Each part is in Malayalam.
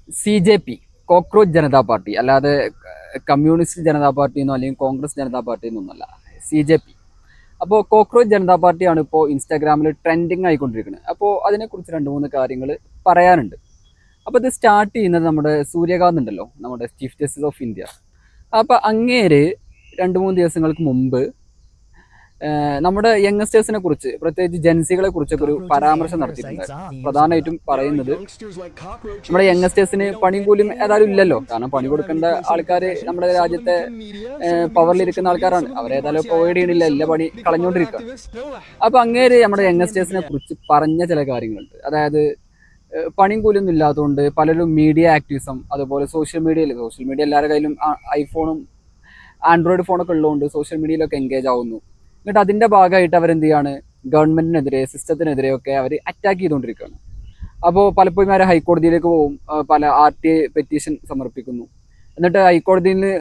CJP, കോക്രോച്ച് ജനതാ പാർട്ടി, അല്ലാതെ കമ്മ്യൂണിസ്റ്റ് ജനതാ പാർട്ടി എന്നോ അല്ലെങ്കിൽ കോൺഗ്രസ് ജനതാ പാർട്ടി എന്നൊന്നുമല്ല. CJP. അപ്പോൾ കോക്രോച്ച് ജനതാ പാർട്ടിയാണ് ഇപ്പോൾ ഇൻസ്റ്റാഗ്രാമിൽ ട്രെൻഡിങ് ആയിക്കൊണ്ടിരിക്കുന്നത്. അപ്പോൾ അതിനെക്കുറിച്ച് രണ്ട് മൂന്ന് കാര്യങ്ങൾ പറയാനുണ്ട്. അപ്പോൾ ഇത് സ്റ്റാർട്ട് ചെയ്യുന്നത് നമ്മുടെ സൂര്യകാന്ത് ഉണ്ടല്ലോ, നമ്മുടെ ചീഫ് ജസ്റ്റിസ് ഓഫ് ഇന്ത്യ. അപ്പോൾ അങ്ങേര് രണ്ട് മൂന്ന് ദിവസങ്ങൾക്ക് മുമ്പ് നമ്മുടെ യങ്സ്റ്റേഴ്സിനെ കുറിച്ച്, പ്രത്യേകിച്ച് ജെൻസികളെ കുറിച്ചൊക്കെ ഒരു പരാമർശം നടത്തിയിട്ടുണ്ടായിരുന്നു. പ്രധാനമായിട്ടും പറയുന്നത് നമ്മുടെ യങ്സ്റ്റേഴ്സിന് പണിയും കൂലിയും ഏതായാലും ഇല്ലല്ലോ, കാരണം പണി കൊടുക്കേണ്ട ആൾക്കാർ നമ്മുടെ രാജ്യത്തെ പവറിലിരിക്കുന്ന ആൾക്കാരാണ്. അവരേതായാലും പ്രൊവൈഡ് ചെയ്യണില്ല, എല്ലാ പണി കളഞ്ഞുകൊണ്ടിരിക്കുകയാണ്. അപ്പൊ അങ്ങേര് നമ്മുടെ യങ്സ്റ്റേഴ്സിനെ കുറിച്ച് പറഞ്ഞ ചില കാര്യങ്ങളുണ്ട്. അതായത് പണിയും കൂലിയൊന്നും ഇല്ലാത്തതുകൊണ്ട് പലരും മീഡിയ ആക്ടിവിസം, അതുപോലെ സോഷ്യൽ മീഡിയ എല്ലാവരുടെ കയ്യിലും ഐഫോണും ആൻഡ്രോയിഡ് ഫോണൊക്കെ ഉള്ളതുകൊണ്ട് സോഷ്യൽ മീഡിയയിലൊക്കെ എൻഗേജ് ആവുന്നു. എന്നിട്ട് അതിന്റെ ഭാഗമായിട്ട് അവരെന്ത് ചെയ്യാണ്, ഗവൺമെന്റിനെതിരെ, സിസ്റ്റത്തിനെതിരെയൊക്കെ അവർ അറ്റാക്ക് ചെയ്തുകൊണ്ടിരിക്കുകയാണ്. അപ്പോൾ പലപ്പോഴും അവർ ഹൈക്കോടതിയിലേക്ക് പോകും, പല RTA പെറ്റീഷൻ സമർപ്പിക്കുന്നു. എന്നിട്ട് ഹൈക്കോടതിയിൽ നിന്ന്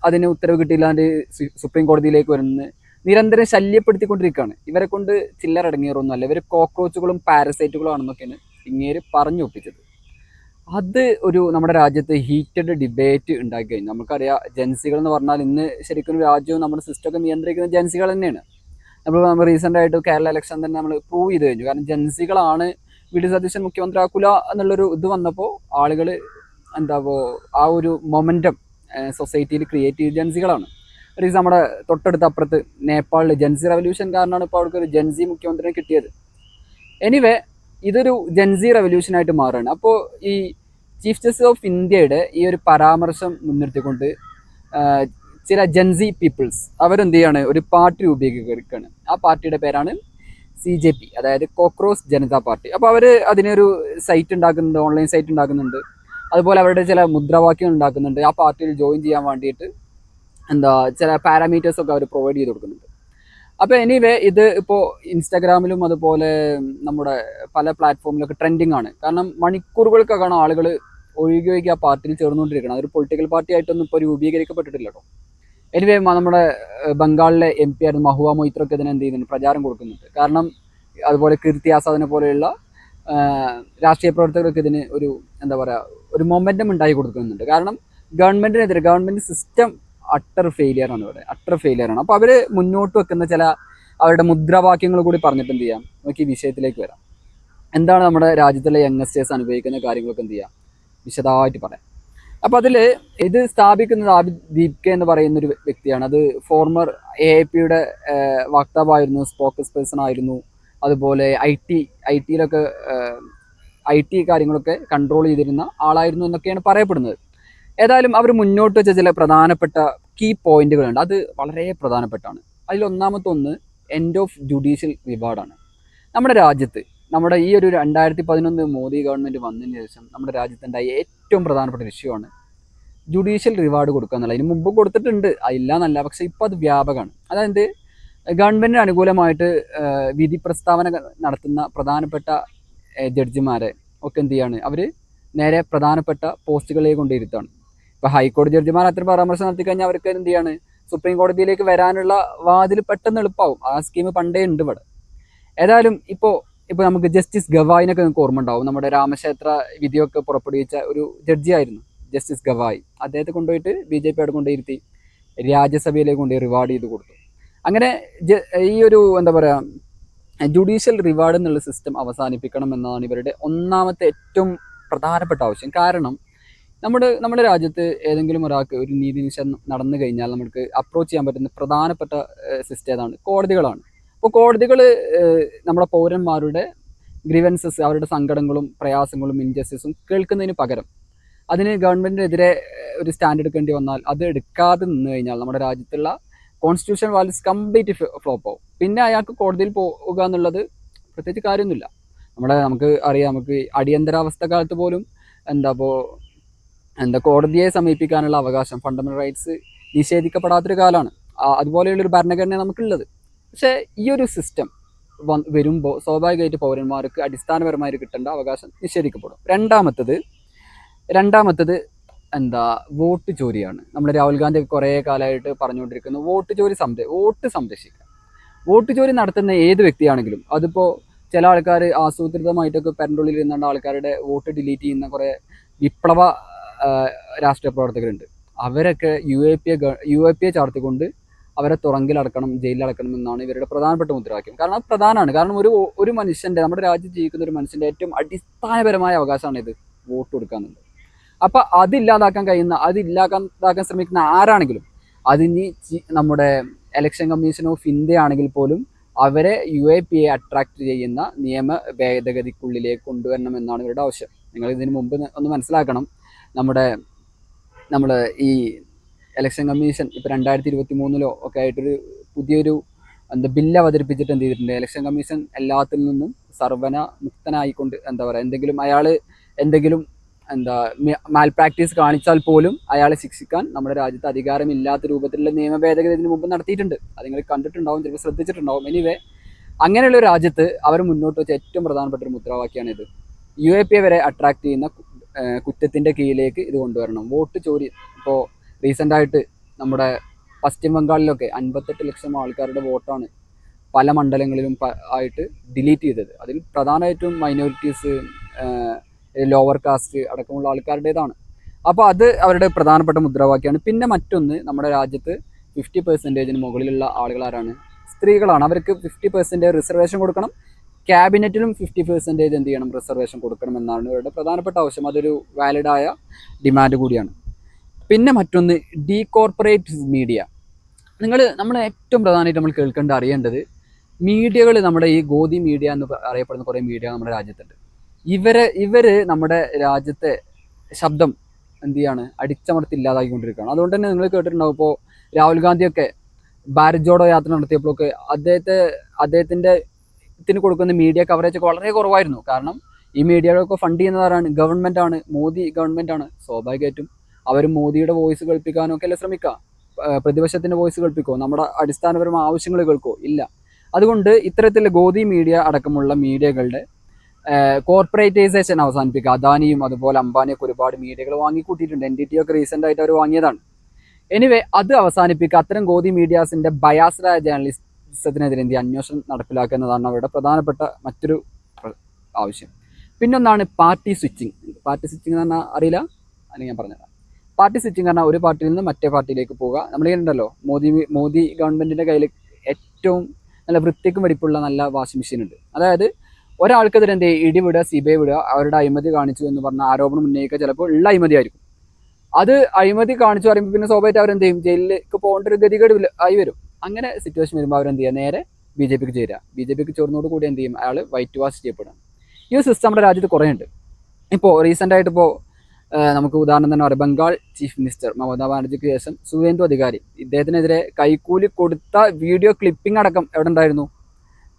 അതിന് ഉത്തരവ് കിട്ടിയില്ലാണ്ട് സുപ്രീം കോടതിയിലേക്ക് വരുന്നത് നിരന്തരം ശല്യപ്പെടുത്തിക്കൊണ്ടിരിക്കുകയാണ്. ഇവരെ കൊണ്ട് ചില്ലറ അടങ്ങിയറൊന്നുമല്ല, ഇവർ കോക്രോച്ചുകളും പാരസൈറ്റുകളും ആണെന്നൊക്കെയാണ് ഇങ്ങേര് പറഞ്ഞു ഒപ്പിച്ചത്. അത് ഒരു നമ്മുടെ രാജ്യത്ത് ഹീറ്റഡ് ഡിബേറ്റ് ഉണ്ടാക്കി കഴിഞ്ഞു. നമുക്കറിയാം, ജൻസികൾ എന്ന് പറഞ്ഞാൽ ഇന്ന് ശരിക്കും രാജ്യവും നമ്മുടെ സിസ്റ്റമൊക്കെ നിയന്ത്രിക്കുന്ന ജൻസികൾ തന്നെയാണ്. നമ്മൾ റീസെൻ്റ് ആയിട്ട് കേരള ഇലക്ഷൻ തന്നെ നമ്മൾ പ്രൂവ് ചെയ്ത് കഴിഞ്ഞു. കാരണം ജൻസികളാണ് വി.ഡി. സതീശൻ മുഖ്യമന്ത്രി ആക്കൂല എന്നുള്ളൊരു ഇത് വന്നപ്പോൾ ആളുകൾ ആ ഒരു മൊമെൻറ്റം സൊസൈറ്റിയിൽ ക്രിയേറ്റ് ചെയ്ത ജൻസികളാണ്. റീസൺ നമ്മുടെ തൊട്ടടുത്ത അപ്പുറത്ത് നേപ്പാളിൽ ജൻസി റവല്യൂഷൻ കാരണമാണ് ഇപ്പോൾ അവർക്ക് ഒരു ജൻസി മുഖ്യമന്ത്രിനെ കിട്ടിയത്. എനിവേ, ഇതൊരു ജൻസി റവല്യൂഷനായിട്ട് മാറുകയാണ്. അപ്പോൾ ഈ ചീഫ് ജസ്റ്റിസ് ഓഫ് ഇന്ത്യയുടെ ഈ ഒരു പരാമർശം മുൻനിർത്തിക്കൊണ്ട് ചില ജൻസി പീപ്പിൾസ് അവരെന്ത് ചെയ്യാണ്, ഒരു പാർട്ടി രൂപീകരിക്കുകയാണ്. ആ പാർട്ടിയുടെ പേരാണ് CJP, അതായത് കോക്രോച്ച് ജനതാ പാർട്ടി. അപ്പോൾ അവർ അതിനൊരു സൈറ്റ് ഉണ്ടാക്കുന്നുണ്ട്, ഓൺലൈൻ സൈറ്റ് ഉണ്ടാക്കുന്നുണ്ട്. അതുപോലെ അവരുടെ ചില മുദ്രാവാക്യങ്ങൾ ഉണ്ടാക്കുന്നുണ്ട്. ആ പാർട്ടിയിൽ ജോയിൻ ചെയ്യാൻ വേണ്ടിയിട്ട് ചില പാരാമീറ്റേഴ്സൊക്കെ അവർ പ്രൊവൈഡ് ചെയ്ത് കൊടുക്കുന്നുണ്ട്. അപ്പോൾ എനിവേ, ഇത് ഇപ്പോൾ ഇൻസ്റ്റാഗ്രാമിലും അതുപോലെ നമ്മുടെ പല പ്ലാറ്റ്ഫോമിലൊക്കെ ട്രെൻഡിങ് ആണ്. കാരണം മണിക്കൂറുകൾക്കൊക്കെയാണ് ആളുകൾ ഒഴുകി ആ പാർട്ടിയിൽ ചേർന്നുകൊണ്ടിരിക്കണം. അതൊരു പൊളിറ്റിക്കൽ പാർട്ടി ആയിട്ടൊന്നും ഇപ്പോൾ രൂപീകരിക്കപ്പെട്ടിട്ടില്ല കേട്ടോ. എനിവേ, നമ്മുടെ ബംഗാളിലെ MP ആയിരുന്നു മഹുവ മൊയ്ത്രൊക്കെ ഇതിനെ എന്ത് ചെയ്യുന്നുണ്ട്, പ്രചാരം കൊടുക്കുന്നുണ്ട്. കാരണം അതുപോലെ കീർത്തി ആസാദിനെ പോലെയുള്ള രാഷ്ട്രീയ പ്രവർത്തകർക്ക് ഇതിന് ഒരു ഒരു മൊമെൻറ്റം ഉണ്ടാക്കി കൊടുക്കുന്നുണ്ട്. കാരണം ഗവൺമെൻറ് സിസ്റ്റം അട്ടർ ഫെയിലിയർ ആണ് ഇവിടെ, അട്ടർ ഫെയിലിയർ ആണ്. അപ്പോൾ അവർ മുന്നോട്ട് വെക്കുന്ന ചില അവരുടെ മുദ്രാവാക്യങ്ങൾ കൂടി പറഞ്ഞിട്ട് എന്ത് ചെയ്യാം, നമുക്ക് ഈ വിഷയത്തിലേക്ക് വരാം. എന്താണ് നമ്മുടെ രാജ്യത്തുള്ള യങ്സ്റ്റേഴ്സ് അനുഭവിക്കുന്ന കാര്യങ്ങളൊക്കെ എന്ത് ചെയ്യാം, വിശദമായിട്ട് പറയാം. അപ്പോൾ അതിൽ ഇത് സ്ഥാപിക്കുന്നത് ആബിദ് ദീപ്കെ എന്ന് പറയുന്ന ഒരു വ്യക്തിയാണ്. അത് ഫോർമർ AIPയുടെ വക്താവായിരുന്നു, സ്പോക്കസ് പേഴ്സൺ ആയിരുന്നു. അതുപോലെ ഐ ടി കാര്യങ്ങളൊക്കെ കൺട്രോൾ ചെയ്തിരുന്ന ആളായിരുന്നു എന്നൊക്കെയാണ് പറയപ്പെടുന്നത്. ഏതായാലും അവർ മുന്നോട്ട് വെച്ച ചില പ്രധാനപ്പെട്ട കീ പോയിന്റുകളുണ്ട്. അത് വളരെ പ്രധാനപ്പെട്ടാണ്. അതിൽ ഒന്നാമത്തെ ഒന്ന് എൻഡ് ഓഫ് ജുഡീഷ്യൽ റിവാർഡാണ്. നമ്മുടെ രാജ്യത്ത്, നമ്മുടെ ഈ ഒരു 2011 മോദി ഗവൺമെൻറ് വന്നതിന് ശേഷം നമ്മുടെ രാജ്യത്തുണ്ടായ ഏറ്റവും പ്രധാനപ്പെട്ട വിഷയമാണ് ജുഡീഷ്യൽ റിവാർഡ് കൊടുക്കുക എന്നുള്ളത്. ഇതിന് മുമ്പ് കൊടുത്തിട്ടുണ്ട്, അതില്ല എന്നല്ല, പക്ഷേ ഇപ്പോൾ അത് വ്യാപകമാണ്. അതായത് ഗവൺമെൻറ്റിന് അനുകൂലമായിട്ട് വിധി പ്രസ്താവന നടത്തുന്ന പ്രധാനപ്പെട്ട ജഡ്ജിമാരെ ഒക്കെ എന്ത് ചെയ്യാണ്, അവർ നേരെ പ്രധാനപ്പെട്ട പോസ്റ്റുകളിലേക്ക് കൊണ്ടിരുത്താണ്. ഇപ്പോൾ ഹൈക്കോടതി ജഡ്ജിമാർ അത്ര പരാമർശം നടത്തി കഴിഞ്ഞാൽ അവർക്ക് എന്ത് ചെയ്യാണ്, സുപ്രീം കോടതിയിലേക്ക് വരാനുള്ള വാതിൽ പെട്ടെന്ന് എളുപ്പമാവും. ആ സ്കീം പണ്ടേ ഉണ്ട് ഇവിടെ. ഏതായാലും ഇപ്പോൾ നമുക്ക് ജസ്റ്റിസ് ഗവായിനൊക്കെ നിങ്ങൾക്ക് ഓർമ്മ ഉണ്ടാവും. നമ്മുടെ രാമക്ഷേത്ര വിധിയൊക്കെ പുറപ്പെടുവിച്ച ഒരു ജഡ്ജിയായിരുന്നു ജസ്റ്റിസ് ഗവായി. അദ്ദേഹത്തെ കൊണ്ടുപോയിട്ട് BJP അവിടെ കൊണ്ടുപോയിരുത്തി രാജ്യസഭയിലേക്ക് കൊണ്ടുപോയി റിവാർഡ് ചെയ്ത് കൊടുത്തു. അങ്ങനെ ഈ ഒരു ജുഡീഷ്യൽ റിവാർഡ് എന്നുള്ള സിസ്റ്റം അവസാനിപ്പിക്കണം എന്നതാണ് ഇവരുടെ ഒന്നാമത്തെ ഏറ്റവും പ്രധാനപ്പെട്ട ആവശ്യം. കാരണം നമ്മുടെ രാജ്യത്ത് ഏതെങ്കിലും ഒരാൾക്ക് ഒരു നീതി നിഷേധം നടന്നു കഴിഞ്ഞാൽ നമുക്ക് അപ്രോച്ച് ചെയ്യാൻ പറ്റുന്ന പ്രധാനപ്പെട്ട സിസ്റ്റം ഏതാണ്, കോടതികളാണ്. അപ്പോൾ കോടതികൾ നമ്മുടെ പൗരന്മാരുടെ ഗ്രീവൻസസ്, അവരുടെ സങ്കടങ്ങളും പ്രയാസങ്ങളും ഇൻജസ്റ്റിസും കേൾക്കുന്നതിന് പകരം അതിന് ഗവൺമെൻറ്റിനെതിരെ ഒരു സ്റ്റാൻഡ് എടുക്കേണ്ടി വന്നാൽ അത് എടുക്കാതെ നിന്ന് കഴിഞ്ഞാൽ നമ്മുടെ രാജ്യത്തുള്ള കോൺസ്റ്റിറ്റ്യൂഷൻ വാല്യൂസ് കംപ്ലീറ്റ് ഫ്ലോപ്പ് ആവും. പിന്നെ അയാൾക്ക് കോടതിയിൽ പോകുക എന്നുള്ളത് പ്രത്യേകിച്ച് കാര്യമൊന്നുമില്ല. നമുക്ക് അറിയാം, നമുക്ക് അടിയന്തരാവസ്ഥ കാലത്ത് പോലും കോടതിയെ സമീപിക്കാനുള്ള അവകാശം, ഫണ്ടമെൻ്റൽ റൈറ്റ്സ് നിഷേധിക്കപ്പെടാത്തൊരു കാലമാണ്. അതുപോലെയുള്ളൊരു ഭരണഘടന നമുക്കുള്ളത്. പക്ഷേ ഈ ഒരു സിസ്റ്റം വരുമ്പോൾ സ്വാഭാവികമായിട്ട് പൗരന്മാർക്ക് അടിസ്ഥാനപരമായിട്ട് കിട്ടേണ്ട അവകാശം നിഷേധിക്കപ്പെടും. രണ്ടാമത്തത് വോട്ട് ചോരിയാണ്. നമ്മൾ രാഹുൽ ഗാന്ധി കുറേ കാലമായിട്ട് പറഞ്ഞുകൊണ്ടിരിക്കുന്നു, വോട്ട് സംരക്ഷിക്കുക. വോട്ട് ചോരി നടത്തുന്ന ഏത് വ്യക്തിയാണെങ്കിലും, അതിപ്പോൾ ചില ആൾക്കാർ ആസൂത്രിതമായിട്ടൊക്കെ പെരണ്ടുള്ളിൽ ഇരുന്നുകൊണ്ട് ആൾക്കാരുടെ വോട്ട് ഡിലീറ്റ് ചെയ്യുന്ന കുറേ വിപ്ലവ ആ, രാഷ്ട്രീയ പ്രവർത്തകരുണ്ട്. അവരൊക്കെ യു എ പി എ ചാർത്തിക്കൊണ്ട് അവരെ തുറങ്കിലടക്കണം, ജയിലിലടക്കണം എന്നാണ് ഇവരുടെ പ്രധാനപ്പെട്ട മുദ്രാവാക്യം. കാരണം അത് പ്രധാനമാണ്. കാരണം ഒരു മനുഷ്യൻ്റെ, നമ്മുടെ രാജ്യത്ത് ജീവിക്കുന്ന ഒരു മനുഷ്യൻ്റെ ഏറ്റവും അടിസ്ഥാനപരമായ അവകാശമാണ് ഇത്, വോട്ട് കൊടുക്കുക എന്നുള്ളത്. അപ്പം അതില്ലാതാക്കാൻ ശ്രമിക്കുന്ന ആരാണെങ്കിലും, അതിനി നമ്മുടെ ഇലക്ഷൻ കമ്മീഷൻ ഓഫ് ഇന്ത്യ ആണെങ്കിൽ പോലും അവരെ UAPA അട്രാക്ട് ചെയ്യുന്ന നിയമ ഭേദഗതിക്കുള്ളിലേക്ക് കൊണ്ടുവരണമെന്നാണ് ഇവരുടെ ആവശ്യം. നിങ്ങൾ ഇതിന് മുമ്പ് ഒന്ന് മനസ്സിലാക്കണം, നമ്മുടെ നമ്മൾ ഈ ഇലക്ഷൻ കമ്മീഷൻ ഇപ്പോൾ 2023 ഒക്കെ ആയിട്ടൊരു പുതിയൊരു ബില്ല് അവതരിപ്പിച്ചിട്ട് എന്ത് ചെയ്തിട്ടുണ്ട്, ഇലക്ഷൻ കമ്മീഷൻ എല്ലാത്തിൽ നിന്നും സർവന മുക്തനായിക്കൊണ്ട് എന്തെങ്കിലും അയാൾ എന്തെങ്കിലും മാൽ പ്രാക്ടീസ് കാണിച്ചാൽ പോലും അയാളെ ശിക്ഷിക്കാൻ നമ്മുടെ രാജ്യത്ത് അധികാരമില്ലാത്ത രൂപത്തിലുള്ള നിയമ ഭേദഗതി ഇതിന് മുമ്പ് നടത്തിയിട്ടുണ്ട്. അത് നിങ്ങൾ കണ്ടിട്ടുണ്ടാവും, ചിലപ്പോൾ ശ്രദ്ധിച്ചിട്ടുണ്ടാവും. എനിവേ, അങ്ങനെയുള്ള ഒരു രാജ്യത്ത് അവർ മുന്നോട്ട് വെച്ച ഏറ്റവും പ്രധാനപ്പെട്ട ഒരു മുദ്രാവാക്യമാണ് ഇത്. UAPA വരെ അട്രാക്ട് ചെയ്യുന്ന കുറ്റത്തിൻ്റെ കീഴിലേക്ക് ഇത് കൊണ്ടുവരണം. വോട്ട് ചോരി ഇപ്പോൾ റീസെൻ്റായിട്ട് നമ്മുടെ പശ്ചിമ ബംഗാളിലൊക്കെ 58 ലക്ഷം ആൾക്കാരുടെ വോട്ടാണ് പല മണ്ഡലങ്ങളിലും ആയിട്ട് ഡിലീറ്റ് ചെയ്തത്. അതിൽ പ്രധാനമായിട്ടും മൈനോറിറ്റീസ്, ലോവർ കാസ്റ്റ് അടക്കമുള്ള ആൾക്കാരുടേതാണ്. അപ്പോൾ അത് അവരുടെ പ്രധാനപ്പെട്ട മുദ്രാവാക്യമാണ്. പിന്നെ മറ്റൊന്ന്, നമ്മുടെ രാജ്യത്ത് 50% മുകളിലുള്ള ആളുകൾ ആരാണ്? സ്ത്രീകളാണ്. അവർക്ക് 50% റിസർവേഷൻ കൊടുക്കണം. ക്യാബിനറ്റിലും 50% എന്ത് ചെയ്യണം? റിസർവേഷൻ കൊടുക്കണം എന്നാണ് ഇവരുടെ പ്രധാനപ്പെട്ട ആവശ്യം. അതൊരു വാലിഡായ ഡിമാൻഡ് കൂടിയാണ്. പിന്നെ മറ്റൊന്ന്, ഡീകോർപ്പറേറ്റ് മീഡിയ. നമ്മൾ ഏറ്റവും പ്രധാനമായിട്ട് നമ്മൾ കേൾക്കേണ്ട, അറിയേണ്ടത്, മീഡിയകൾ, നമ്മുടെ ഈ ഗോദി മീഡിയ എന്ന് അറിയപ്പെടുന്ന കുറേ മീഡിയ നമ്മുടെ രാജ്യത്തുണ്ട്. ഇവർ നമ്മുടെ രാജ്യത്തെ ശബ്ദം എന്ത് ചെയ്യാണ്? അടിച്ചമർത്തി ഇല്ലാതാക്കിക്കൊണ്ടിരിക്കുകയാണ്. അതുകൊണ്ട് തന്നെ നിങ്ങൾ കേട്ടിട്ടുണ്ടാവും, ഇപ്പോൾ രാഹുൽ ഗാന്ധിയൊക്കെ ഭാരത് ജോഡോ യാത്ര നടത്തിയപ്പോഴൊക്കെ അദ്ദേഹത്തിൻ്റെ കൊടുക്കുന്ന മീഡിയ കവറേജ് ഒക്കെ വളരെ കുറവായിരുന്നു. കാരണം ഈ മീഡിയകളൊക്കെ ഫണ്ട് ചെയ്യുന്നതാരാണ്? ഗവൺമെൻറ്റാണ്, മോദി ഗവൺമെൻറ്റാണ്. സ്വാഭാവികമായിട്ടും അവർ മോദിയുടെ വോയിസ് കേൾപ്പിക്കാനൊക്കെ അല്ലേ ശ്രമിക്കുക. പ്രതിപക്ഷത്തിൻ്റെ വോയിസ് കേൾപ്പിക്കുമോ? നമ്മുടെ അടിസ്ഥാനപരമായ ആവശ്യങ്ങൾ കേൾക്കുമോ? ഇല്ല. അതുകൊണ്ട് ഇത്തരത്തിൽ ഗോദി മീഡിയ അടക്കമുള്ള മീഡിയകളുടെ കോർപ്പറേറ്റൈസേഷൻ അവസാനിപ്പിക്കുക. അദാനിയും അതുപോലെ അംബാനിയൊക്കെ ഒരുപാട് മീഡിയകൾ വാങ്ങിക്കൂട്ടിയിട്ടുണ്ട്. NDT ഒക്കെ റീസെൻ്റ് ആയിട്ട് അവർ വാങ്ങിയതാണ്. എനിവേ, അത് അവസാനിപ്പിക്കുക. അത്തരം ഗോദി മീഡിയാസിൻ്റെ ബയാസ്ഡായ ജേർണലിസത്തിനെതിരെ അന്വേഷണം നടപ്പിലാക്കുക എന്നതാണ് അവരുടെ പ്രധാനപ്പെട്ട മറ്റൊരു ആവശ്യം. പിന്നൊന്നാണ് പാർട്ടി സ്വിച്ചിങ്. പാർട്ടി സ്വിച്ചിങ് എന്ന് പറഞ്ഞാൽ അറിയില്ല, അല്ലെങ്കിൽ ഞാൻ പറഞ്ഞുതരാം. പാർട്ടി സ്വിച്ചിങ് പറഞ്ഞാൽ ഒരു പാർട്ടിയിൽ നിന്ന് മറ്റേ പാർട്ടിയിലേക്ക് പോകുക. നമ്മളിങ്ങനെയുണ്ടല്ലോ, മോദി ഗവൺമെൻറ്റിൻ്റെ കയ്യിൽ ഏറ്റവും നല്ല വൃത്തിക്കും വെടിപ്പുള്ള നല്ല വാഷിംഗ് മെഷീൻ ഉണ്ട്. അതായത് ഒരാൾക്കെതിരെ എന്ത് ചെയ്യും? ഇടിവിടുക, CBI വിടുക, അവരുടെ അഴിമതി കാണിച്ചു എന്ന് പറഞ്ഞ ആരോപണം ഉന്നയിക്കുക. ചിലപ്പോൾ ഉള്ള അഴിമതി ആയിരിക്കും. അത് അഴിമതി കാണിച്ചു പറയുമ്പോൾ പിന്നെ സ്വാഭാവികമായിട്ട് അവരെന്ത് ചെയ്യും? ജയിലിലേക്ക് പോകേണ്ട ഒരു ഗതികേട് ആയി വരും. അങ്ങനെ സിറ്റുവേഷൻ വരുമ്പോൾ അവരെന്ത് ചെയ്യുക? നേരെ BJPക്ക് ചേരുക. BJPക്ക് ചേർന്നോട് കൂടി എന്ത് ചെയ്യും? അയാൾ വൈറ്റ് വാഷ് ചെയ്യപ്പെടുക. ഈ ഒരു സിസ്റ്റം നമ്മുടെ രാജ്യത്ത് കുറേ ഉണ്ട്. ഇപ്പോൾ റീസെൻ്റായിട്ട് നമുക്ക് ഉദാഹരണം തന്നെ പറയാം. ബംഗാൾ ചീഫ് മിനിസ്റ്റർ മമതാ ബാനർജിക്ക് ശേഷം സുവേന്ദു അധികാരി, ഇദ്ദേഹത്തിനെതിരെ കൈക്കൂലി കൊടുത്ത വീഡിയോ ക്ലിപ്പിംഗ് അടക്കം എവിടെ ഉണ്ടായിരുന്നു?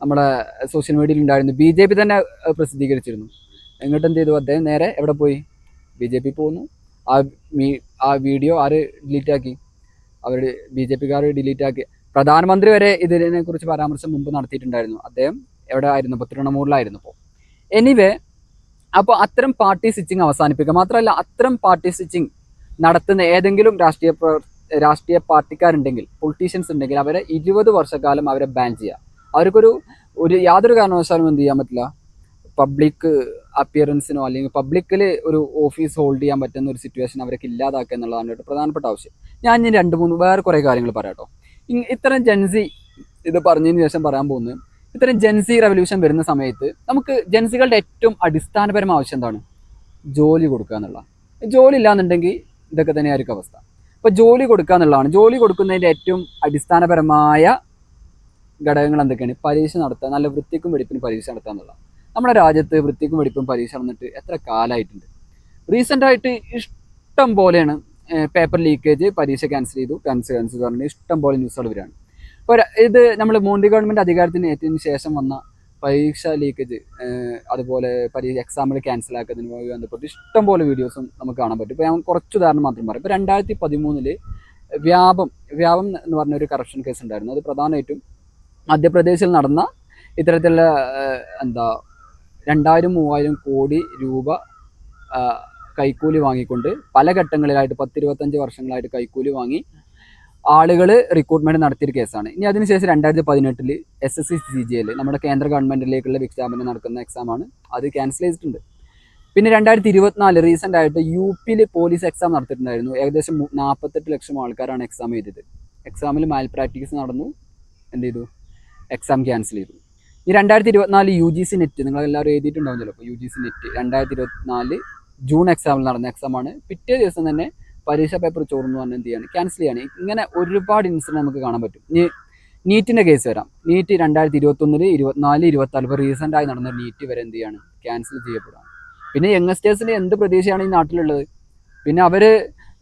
നമ്മുടെ സോഷ്യൽ മീഡിയയിൽ ഉണ്ടായിരുന്നു. BJP തന്നെ പ്രസിദ്ധീകരിച്ചിരുന്നു. എന്നിട്ട് എന്ത് ചെയ്തു? അദ്ദേഹം നേരെ എവിടെ പോയി? BJP പോകുന്നു. ആ വീഡിയോ ആര് ഡിലീറ്റ് ആക്കി? അവർ BJPക്കാർ ഡിലീറ്റ് ആക്കി. പ്രധാനമന്ത്രി വരെ ഇതിനെക്കുറിച്ച് പരാമർശം മുമ്പ് നടത്തിയിട്ടുണ്ടായിരുന്നു. അദ്ദേഹം എവിടെ ആയിരുന്നു? ഇപ്പോൾ തൃണമൂലിലായിരുന്നു. എനിവേ, അപ്പോൾ അത്തരം പാർട്ടി സ്വിച്ചിങ് അവസാനിപ്പിക്കുക. മാത്രമല്ല, അത്തരം പാർട്ടി സ്വിച്ചിങ് നടത്തുന്ന ഏതെങ്കിലും രാഷ്ട്രീയ പാർട്ടിക്കാരുണ്ടെങ്കിൽ, പൊളിറ്റീഷ്യൻസ് ഉണ്ടെങ്കിൽ, അവരെ 20 വർഷക്കാലം അവരെ ബാൻ ചെയ്യുക. അവർക്കൊരു യാതൊരു കാരണവശാലും എന്ത് ചെയ്യാൻ പറ്റില്ല? പബ്ലിക് അപ്പിയറൻസിനോ അല്ലെങ്കിൽ പബ്ലിക്കിൽ ഒരു ഓഫീസ് ഹോൾഡ് ചെയ്യാൻ പറ്റുന്ന ഒരു സിറ്റുവേഷൻ അവർക്ക് ഇല്ലാതാക്കുക എന്നുള്ളതാണ് ഒരു പ്രധാനപ്പെട്ട ആവശ്യം. ഞാൻ ഇനി 2-3 വേറെ കുറേ കാര്യങ്ങൾ പറയാം കേട്ടോ. ഇത്തരം ജെൻസി, ഇത് പറഞ്ഞതിന് ശേഷം പറയാൻ പോകുന്നത്, ഇത്തരം ജെൻസി റെവല്യൂഷൻ വരുന്ന സമയത്ത് നമുക്ക് ജെൻസികളുടെ ഏറ്റവും അടിസ്ഥാനപരമായ ആവശ്യം എന്താണ്? ജോലി കൊടുക്കുക എന്നുള്ള. ജോലി ഇല്ലാന്നുണ്ടെങ്കിൽ ഇതൊക്കെ തന്നെയായിരിക്കും അവസ്ഥ. അപ്പോൾ ജോലി കൊടുക്കുക എന്നുള്ളതാണ്. ജോലി കൊടുക്കുന്നതിൻ്റെ ഏറ്റവും അടിസ്ഥാനപരമായ ഘടകങ്ങൾ എന്തൊക്കെയാണ്? പരീക്ഷ നടത്തുക, നല്ല വൃത്തിക്കും വെടിപ്പിനും പരീക്ഷ നടത്തുക എന്നുള്ളതാണ്. നമ്മുടെ രാജ്യത്ത് വൃത്തിക്കും വെടിപ്പും പരീക്ഷ നടന്നിട്ട് എത്ര കാലമായിട്ടുണ്ട്? റീസെൻ്റായിട്ട് ഇഷ്ടം പോലെയാണ് പേപ്പർ ലീക്കേജ്, പരീക്ഷ ക്യാൻസൽ ചെയ്തു പറഞ്ഞ് ഇഷ്ടം പോലെ ന്യൂസുകൾ വരികയാണ്. ഇപ്പോൾ ഇത് നമ്മൾ മോദി ഗവൺമെൻറ് അധികാരത്തിന് ഏറ്റതിന് ശേഷം വന്ന പരീക്ഷ ലീക്കേജ്, അതുപോലെ എക്സാമുകൾ ക്യാൻസലാക്കുന്നതിനുമായി ബന്ധപ്പെട്ട് ഇഷ്ടം പോലെ വീഡിയോസും നമുക്ക് കാണാൻ പറ്റും. ഇപ്പോൾ ഞാൻ കുറച്ച് ഉദാഹരണം മാത്രം പറയാം. ഇപ്പോൾ 2013 വ്യാപം എന്ന് പറഞ്ഞൊരു കറപ്ഷൻ കേസ് ഉണ്ടായിരുന്നു. അത് പ്രധാനമായിട്ടും മധ്യപ്രദേശിൽ നടന്ന ഇത്തരത്തിലുള്ള 2000-3000 കോടി രൂപ കൈക്കൂലി വാങ്ങിക്കൊണ്ട് പല ഘട്ടങ്ങളിലായിട്ട് 10-25 വർഷങ്ങളായിട്ട് കൈക്കൂലി വാങ്ങി ആളുകൾ റിക്രൂട്ട്മെൻറ്റ് നടത്തിയൊരു കേസാണ്. ഇനി അതിനുശേഷം 2018 SSC CGL നമ്മുടെ കേന്ദ്ര ഗവൺമെൻറ്റിലേക്കുള്ള വിജ്ഞാപനം നടക്കുന്ന എക്സാമാണ്. അത് ക്യാൻസൽ ചെയ്തിട്ടുണ്ട്. പിന്നെ 2024 റീസെൻ്റ് ആയിട്ട് UP പോലീസ് എക്സാം നടത്തിയിട്ടുണ്ടായിരുന്നു. ഏകദേശം 48 ലക്ഷം ആൾക്കാരാണ് എക്സാം എഴുതിയത്. എക്സാമിൽ മാൽ പ്രാക്ടീസ് നടന്നു. എന്ത് ചെയ്തു? എക്സാം ക്യാൻസൽ ചെയ്തു. ഈ 2024 UGC നെറ്റ് നിങ്ങളെല്ലാവരും എഴുതിയിട്ടുണ്ടാവും ചിലപ്പോൾ. UGC നെറ്റ് 2024 ജൂൺ എക്സാമിൽ നടന്ന എക്സാമാണ്. പിറ്റേ ദിവസം തന്നെ പരീക്ഷ പേപ്പർ ചോർന്നു പറഞ്ഞ് എന്ത് ചെയ്യാണ്? ക്യാൻസൽ ചെയ്യാണ്. ഇങ്ങനെ ഒരുപാട് ഇൻസിഡൻറ്റ് നമുക്ക് കാണാൻ പറ്റും. ഇനി നീറ്റിൻ്റെ കേസ് വരാം. നീറ്റ് 2021, 24, 26 ഇപ്പോൾ റീസെൻ്റായി നടന്ന നീറ്റ് വരെ എന്ത് ചെയ്യാണ്? ക്യാൻസൽ ചെയ്യപ്പെടുകയാണ്. പിന്നെ യങ്സ്റ്റേഴ്സിന് എന്ത് പ്രതീക്ഷയാണ് ഈ നാട്ടിലുള്ളത്? പിന്നെ അവർ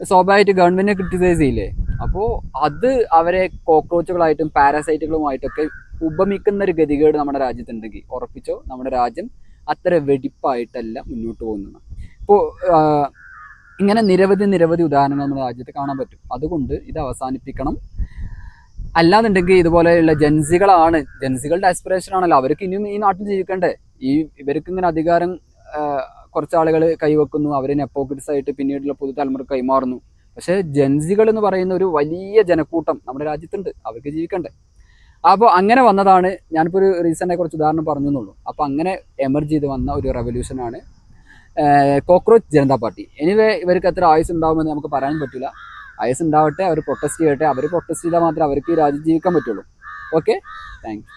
സ്വാഭാവികമായിട്ട് ഗവൺമെൻറ്റിനെ ക്രിട്ടിസൈസ് ചെയ്യില്ലേ? അപ്പോൾ അത് അവരെ കോക്രോച്ചുകളായിട്ടും പാരാസൈറ്റുകളുമായിട്ടൊക്കെ ഉപമിക്കുന്ന ഒരു ഗതികേട് നമ്മുടെ രാജ്യത്തുണ്ടെങ്കിൽ ഉറപ്പിച്ചോ, നമ്മുടെ രാജ്യം അത്ര വെടിപ്പായിട്ടല്ല മുന്നോട്ട് പോകുന്നത്. ഇപ്പോൾ ഇങ്ങനെ നിരവധി ഉദാഹരണങ്ങൾ നമ്മുടെ രാജ്യത്ത് കാണാൻ പറ്റും. അതുകൊണ്ട് ഇത് അവസാനിപ്പിക്കണം. അല്ലാന്നുണ്ടെങ്കിൽ ഇതുപോലെയുള്ള ജൻസികളുടെ ആസ്പിറേഷൻ ആണല്ലോ, അവർക്ക് ഇനിയും ഈ നാട്ടിൽ ജീവിക്കണ്ടേ? ഇവർക്ക് ഇങ്ങനെ അധികാരം കുറച്ച് ആളുകൾ കൈവെക്കുന്നു, അവരെ നെപ്പോക്രിറ്റ്സ് ആയിട്ട് പിന്നീടുള്ള പുതുതലമുറ കൈമാറുന്നു. പക്ഷേ ജൻസികൾ എന്ന് പറയുന്ന ഒരു വലിയ ജനക്കൂട്ടം നമ്മുടെ രാജ്യത്തുണ്ട്, അവർക്ക് ജീവിക്കണ്ടേ? അപ്പോൾ അങ്ങനെ വന്നതാണ്. ഞാനിപ്പോൾ ഒരു റീസെൻ്റായി കുറച്ച് ഉദാഹരണം പറഞ്ഞു എന്നുള്ളൂ. അപ്പോൾ അങ്ങനെ എമർജ് ചെയ്ത് വന്ന ഒരു റെവല്യൂഷനാണ് കോക്രോച്ച് ജനതാ പാർട്ടി. എനിവേ ഇവർക്ക് എത്ര ആയുസ് ഉണ്ടാകുമെന്ന് നമുക്ക് പറയാൻ പറ്റില്ല. ആയുസ് ഉണ്ടാവട്ടെ, അവർ പ്രൊട്ടസ്റ്റ് ചെയ്യട്ടെ. അവർ പ്രൊട്ടസ്റ്റ് ചെയ്താൽ മാത്രമേ അവർക്ക് ഈ രാജ്യം ജീവിക്കാൻ പറ്റുള്ളൂ. Okay, thank you.